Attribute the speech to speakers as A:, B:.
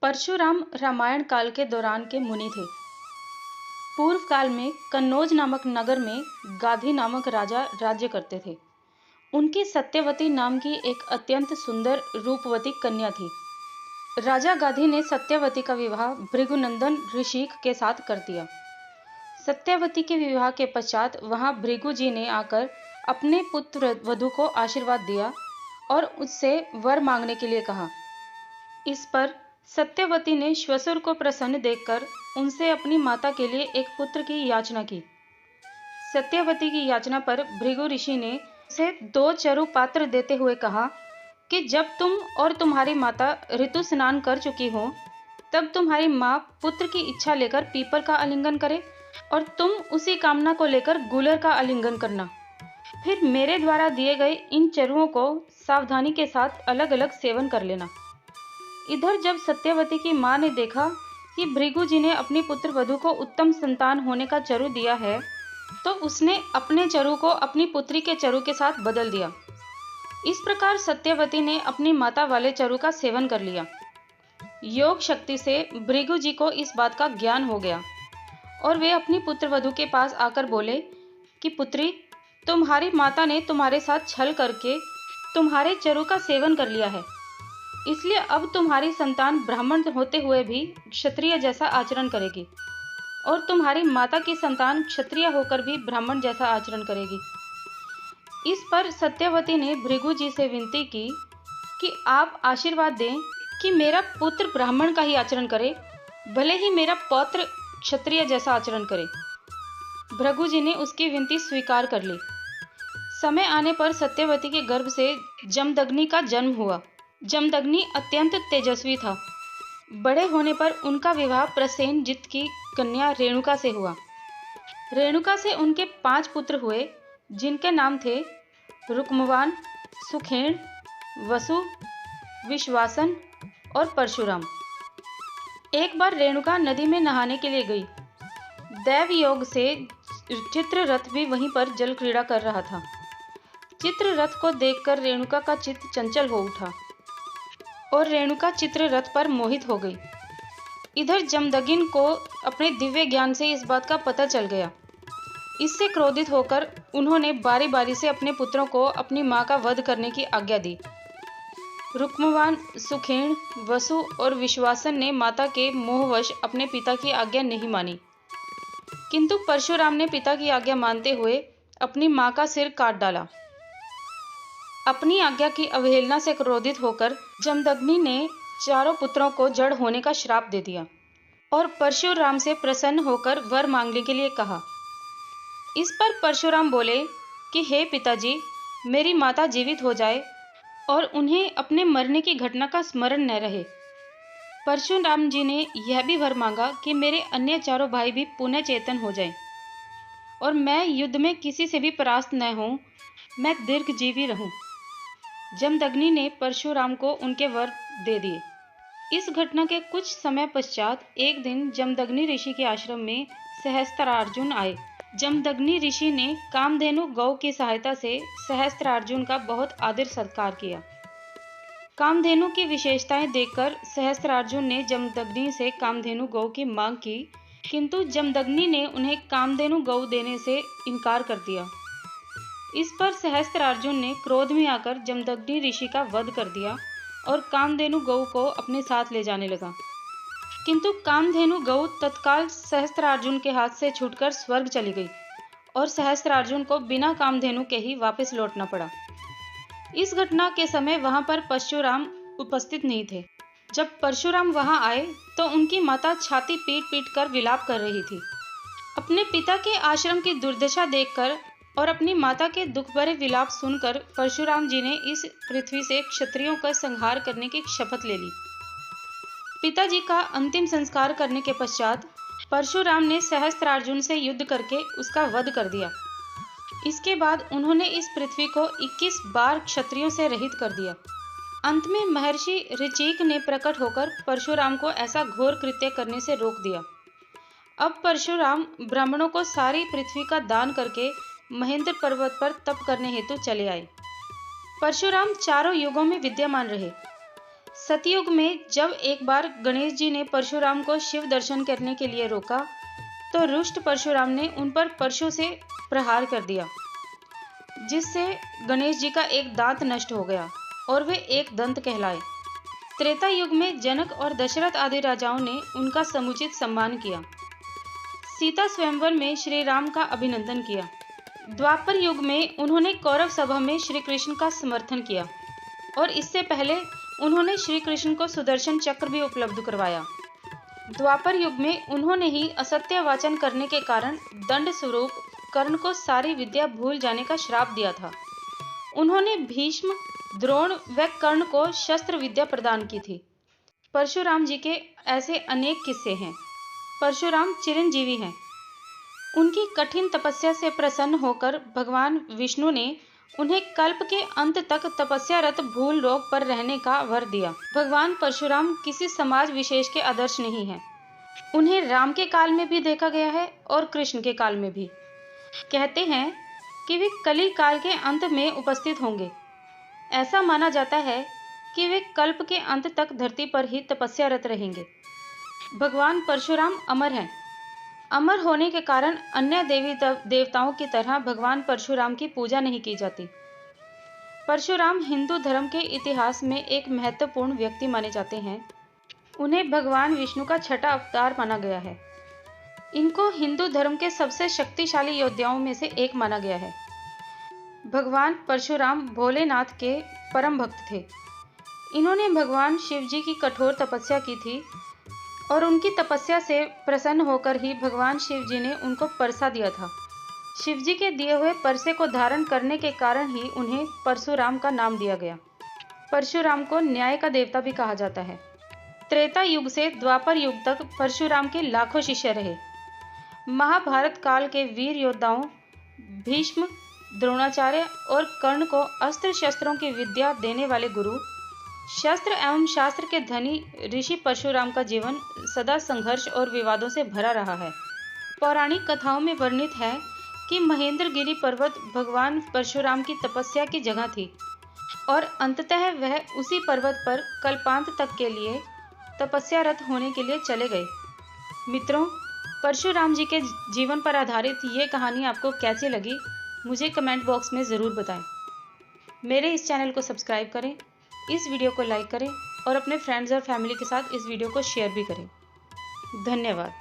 A: परशुराम रामायण काल के दौरान के मुनि थे। पूर्व काल में कन्नौज नामक नगर में गाधी नामक राजा राज्य करते थे। उनकी सत्यवती नाम की एक अत्यंत सुंदर रूपवती कन्या थी। राजा गाधी ने सत्यवती का विवाह भृगुनंदन ऋषिक के साथ कर दिया। सत्यवती के विवाह के पश्चात वहां भृगु जी ने आकर अपने पुत्र वधू को आशीर्वाद दिया और उससे वर मांगने के लिए कहा। इस पर सत्यवती ने श्वशुर को प्रसन्न देखकर उनसे अपनी माता के लिए एक पुत्र की याचना की। सत्यवती की याचना पर भृगु ऋषि ने उसे 2 चरु पात्र देते हुए कहा कि जब तुम और तुम्हारी माता ऋतु स्नान कर चुकी हो, तब तुम्हारी माँ पुत्र की इच्छा लेकर पीपल का आलिंगन करे और तुम उसी कामना को लेकर गूलर का आलिंगन करना। फिर मेरे द्वारा दिए गए इन चरुओं को सावधानी के साथ अलग अलग सेवन कर लेना। इधर जब सत्यवती की मां ने देखा कि भृगु जी ने अपनी पुत्र वधू को उत्तम संतान होने का चरु दिया है, तो उसने अपने चरु को अपनी पुत्री के चरु के साथ बदल दिया। इस प्रकार सत्यवती ने अपनी माता वाले चरु का सेवन कर लिया। योग शक्ति से भृगु जी को इस बात का ज्ञान हो गया और वे अपनी पुत्र वधू के पास आकर बोले कि पुत्री, तुम्हारी माता ने तुम्हारे साथ छल करके तुम्हारे चरु का सेवन कर लिया है, इसलिए अब तुम्हारी संतान ब्राह्मण होते हुए भी क्षत्रिय जैसा आचरण करेगी और तुम्हारी माता की संतान क्षत्रिय होकर भी ब्राह्मण जैसा आचरण करेगी। इस पर सत्यवती ने भृगु जी से विनती की कि आप आशीर्वाद दें कि मेरा पुत्र ब्राह्मण का ही आचरण करे, भले ही मेरा पौत्र क्षत्रिय जैसा आचरण करे। भृगु जी ने उसकी विनती स्वीकार कर ली। समय आने पर सत्यवती के गर्भ से जमदग्नि का जन्म हुआ। जमदग्नि अत्यंत तेजस्वी था। बड़े होने पर उनका विवाह प्रसेनजित की कन्या रेणुका से हुआ। रेणुका से उनके 5 पुत्र हुए, जिनके नाम थे रुक्मवान, सुखेण, वसु, विश्वासन और परशुराम। एक बार रेणुका नदी में नहाने के लिए गई। दैव योग से चित्ररथ भी वहीं पर जल क्रीड़ा कर रहा था। चित्ररथ को देखकर रेणुका का चित्त चंचल हो उठा और रेणुका चित्ररथ पर मोहित हो गई। इधर जमदग्नि को अपने दिव्य ज्ञान से इस बात का पता चल गया। इससे क्रोधित होकर उन्होंने बारी बारी से अपने पुत्रों को अपनी मां का वध करने की आज्ञा दी। रुक्मवान, सुखेण, वसु और विश्वासन ने माता के मोहवश अपने पिता की आज्ञा नहीं मानी, किंतु परशुराम ने पिता की आज्ञा मानते हुए अपनी मां का सिर काट डाला। अपनी आज्ञा की अवहेलना से क्रोधित होकर जमदग्नि ने चारों पुत्रों को जड़ होने का श्राप दे दिया और परशुराम से प्रसन्न होकर वर मांगने के लिए कहा। इस पर परशुराम बोले कि हे पिताजी, मेरी माता जीवित हो जाए और उन्हें अपने मरने की घटना का स्मरण न रहे। परशुराम जी ने यह भी वर मांगा कि मेरे अन्य चारों भाई भी पुनः चेतन हो जाएं और मैं युद्ध में किसी से भी परास्त न हूं, मैं दीर्घजीवी रहूं। जमदग्नि ने परशुराम को उनके वर दे दिए। इस घटना के कुछ समय पश्चात एक दिन जमदग्नि ऋषि के आश्रम में सहस्त्रार्जुन आए। जमदग्नि ऋषि ने कामधेनु गौ की सहायता से सहस्त्रार्जुन का बहुत आदर सत्कार किया। कामधेनु की विशेषताएं देखकर सहस्त्रार्जुन ने जमदग्नि से कामधेनु गौ की मांग की, किंतु जमदग्नि ने उन्हें कामधेनु गौ देने से इनकार कर दिया। इस पर सहस्त्रार्जुन ने क्रोध में आकर जमदग्नि ऋषि का वध कर दिया और कामधेनु गौ को अपने साथ ले जाने लगा, किंतु कामधेनु गौ तत्काल सहस्त्रार्जुन के हाथ से छूटकर स्वर्ग चली गई और सहस्त्रार्जुन को बिना कामधेनु के ही वापस लौटना पड़ा। इस घटना के समय वहां पर परशुराम उपस्थित नहीं थे। जब परशुराम वहां आए तो उनकी माता छाती पीट पीट कर विलाप कर रही थी। अपने पिता के आश्रम की दुर्दशा देखकर और अपनी माता के दुख भरे विलाप सुनकर परशुराम जी ने इस पृथ्वी से क्षत्रियों का संहार करने की शपथ ले ली। पिताजी का अंतिम संस्कार करने के पश्चात परशुराम ने सहस्त्रार्जुन से युद्ध करके उसका वध कर दिया। इसके बाद उन्होंने इस पृथ्वी को 21 बार क्षत्रियों से रहित कर दिया। अंत में महर्षि ऋचिक ने प्रकट होकर परशुराम को ऐसा घोर कृत्य करने से रोक दिया। अब परशुराम ब्राह्मणों को सारी पृथ्वी का दान करके महेंद्र पर्वत पर तप करने हेतु चले आए। परशुराम चारों युगों में विद्यमान रहे। सतयुग में जब एक बार गणेश जी ने परशुराम को शिव दर्शन करने के लिए रोका, तो रुष्ट परशुराम ने उन पर परशु से प्रहार कर दिया, जिससे गणेश जी का एक दांत नष्ट हो गया और वे एक दंत कहलाए। त्रेता युग में जनक और दशरथ आदि राजाओं ने उनका समुचित सम्मान किया। सीता स्वयंवर में श्री राम का अभिनंदन किया। द्वापर युग में उन्होंने कौरव सभा में श्री कृष्ण का समर्थन किया और इससे पहले उन्होंने श्री कृष्ण को सुदर्शन चक्र भी उपलब्ध करवाया। द्वापर युग में उन्होंने ही असत्य वाचन करने के कारण दंड स्वरूप कर्ण को सारी विद्या भूल जाने का श्राप दिया था। उन्होंने भीष्म, द्रोण व कर्ण को शस्त्र विद्या प्रदान की थी। परशुराम जी के ऐसे अनेक किस्से हैं। परशुराम चिरंजीवी हैं। उनकी कठिन तपस्या से प्रसन्न होकर भगवान विष्णु ने उन्हें कल्प के अंत तक तपस्यारत भूल रोग पर रहने का वर दिया। भगवान परशुराम किसी समाज विशेष के आदर्श नहीं हैं। उन्हें राम के काल में भी देखा गया है और कृष्ण के काल में भी। कहते हैं कि वे कली काल के अंत में उपस्थित होंगे। ऐसा माना जाता है कि वे कल्प के अंत तक धरती पर ही तपस्यारत रहेंगे। भगवान परशुराम अमर हैं। अमर होने के कारण अन्य देवी देवताओं की तरह भगवान परशुराम की पूजा नहीं की जाती। परशुराम हिंदू धर्म के इतिहास में एक महत्वपूर्ण व्यक्ति माने जाते हैं। उन्हें भगवान विष्णु का छठा अवतार माना गया है। इनको हिंदू धर्म के सबसे शक्तिशाली योद्धाओं में से एक माना गया है। भगवान परशुराम भोलेनाथ के परम भक्त थे। इन्होंने भगवान शिव जी की कठोर तपस्या की थी और उनकी तपस्या से प्रसन्न होकर ही भगवान शिव जी ने उनको परसा दिया था। शिव जी के दिए हुए परसे को धारण करने के कारण ही उन्हें परशुराम का नाम दिया गया। परशुराम को न्याय का देवता भी कहा जाता है। त्रेता युग से द्वापर युग तक परशुराम के लाखों शिष्य रहे। महाभारत काल के वीर योद्धाओं भीष्म, द्रोणाचार्य और कर्ण को अस्त्र शस्त्रों की विद्या देने वाले गुरु, शस्त्र एवं शास्त्र के धनी ऋषि परशुराम का जीवन सदा संघर्ष और विवादों से भरा रहा है। पौराणिक कथाओं में वर्णित है कि महेंद्रगिरी पर्वत भगवान परशुराम की तपस्या की जगह थी और अंततः वह उसी पर्वत पर कल्पांत तक के लिए तपस्यारत होने के लिए चले गए। मित्रों, परशुराम जी के जीवन पर आधारित ये कहानी आपको कैसी लगी, मुझे कमेंट बॉक्स में ज़रूर बताएं। मेरे इस चैनल को सब्सक्राइब करें, इस वीडियो को लाइक करें और अपने फ्रेंड्स और फैमिली के साथ इस वीडियो को शेयर भी करें। धन्यवाद।